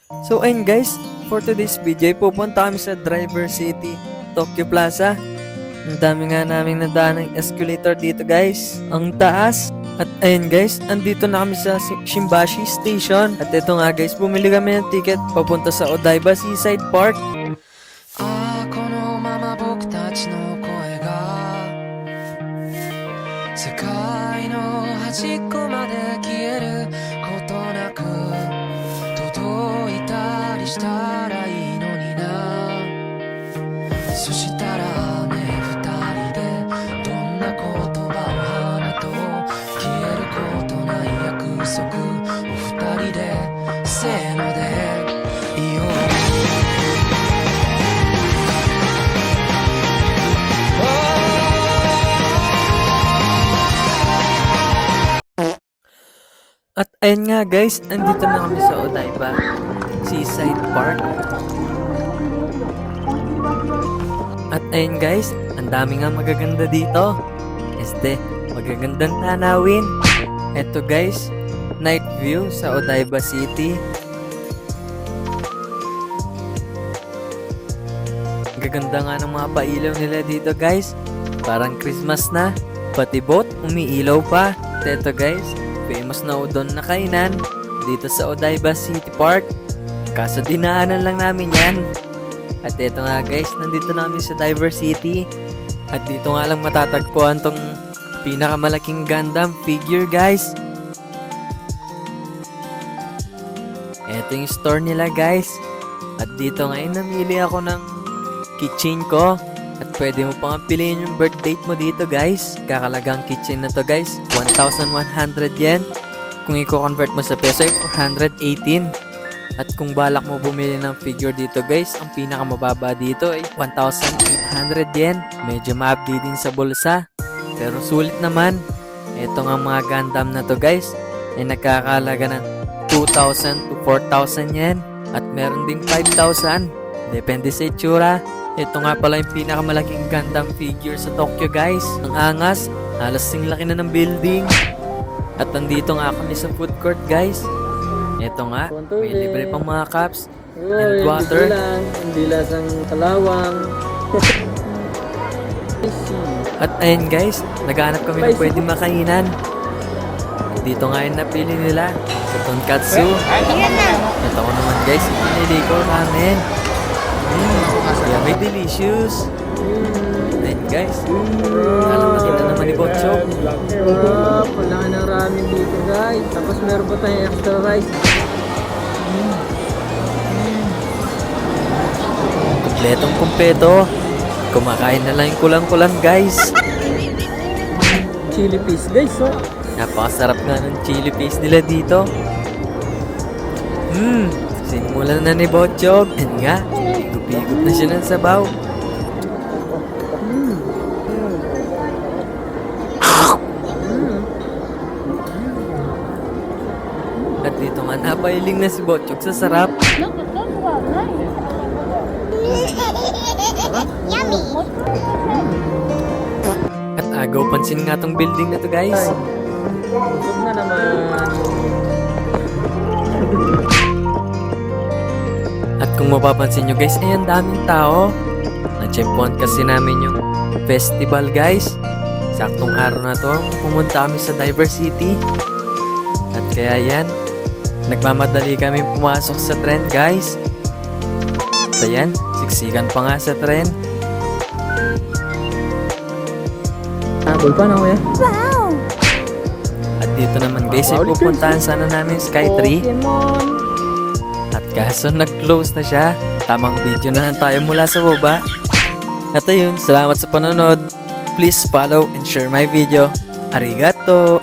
So ayun guys, for today's video, pupunta kami sa Driver City, Tokyo Plaza. Ang dami nga namin nadaan ng escalator dito guys. Ang taas. At ayun guys, andito na kami sa Shimbashi Station. At ito nga guys, bumili kami ng ticket papunta sa Odaiba Seaside Park. このまま僕たちの声が世界の端っこまで消えることなく届いたりしたらいいのにな。そしたらね、二人でどんな言葉を放とう、消えることない約束を二人でせーので言おう。At ayun nga guys, andito na kami sa Odaiba Seaside Park. At ayun guys, ang dami nga magaganda dito. Magagandang tanawin. Eto guys, night view sa Odaiba City. Gaganda nga ng mga pailaw nila dito guys. Parang Christmas na. Pati boat, umiilaw pa. Eto guys, famous na udon na kainan dito sa Odaiba City Park. Kaso dinaanan lang namin yan. At ito nga guys, nandito namin sa Driver City. At dito nga lang matatagpuan tong pinakamalaking Gundam figure guys. Ito yung store nila guys. At dito ngayon namili ako ng keychain ko. At pwede mo pang piliin yung birth date mo dito guys. Kakalagang keychain na to guys, 1,100 yen. Kung i-convert mo sa peso ay 418. At kung balak mo bumili ng figure dito guys, ang pinakamababa dito ay 1,800 yen. Medyo ma-update din sa bulsa, pero sulit naman. Ito nga mga Gundam na to guys ay nagkakalaga ng 2,000 to 4,000 yen. At meron ding 5,000. Depende sa itsura. Ito nga pala yung pinakamalaking Gundam figure sa Tokyo guys. Ang angas, halos sing laki na ng building. At nandito nga kami sa food court guys. Ito nga, may libre pang mga cups and water. Hindi lasang kalawang. At ayun guys, naghanap kami ng pwedeng makainan. Dito nga yung napili nila, sa tonkatsu. Ito ko naman guys, pinili ko ramen. Yummy delicious. Ayun guys, alam makita naman ni Botchok. Wala ng ramen dito guys. Tapos meron pa tayong extra rice. Kompletong kumpleto. Kumakain na lang yung kulang-kulang guys. Chili fish guys, oh. Napakasarap nga ng chili paste nila dito. Sinimulan na ni Botchok. Yan nga, higup-higup na siya ng sabaw. At dito nga napailing na si Botchok sa sarap. At agaw pansin nga tong building na to guys. Busog na naman. At kung mapapansin nyo guys, ay ang daming tao. Na-chempuan kasi namin yung festival guys. Saktong araw na to, pumunta kami sa Driver City. At kaya yan, nagmamadali kami pumasok sa tren guys. So yan, siksikan pa nga sa tren. Habol pa na kuya. At dito naman guys, ay pupuntahan sana namin Sky 3. At kaso nag-close na siya. Tamang video na lang tayo mula sa baba. At ayun, salamat sa panonood. Please follow and share my video. Arigato!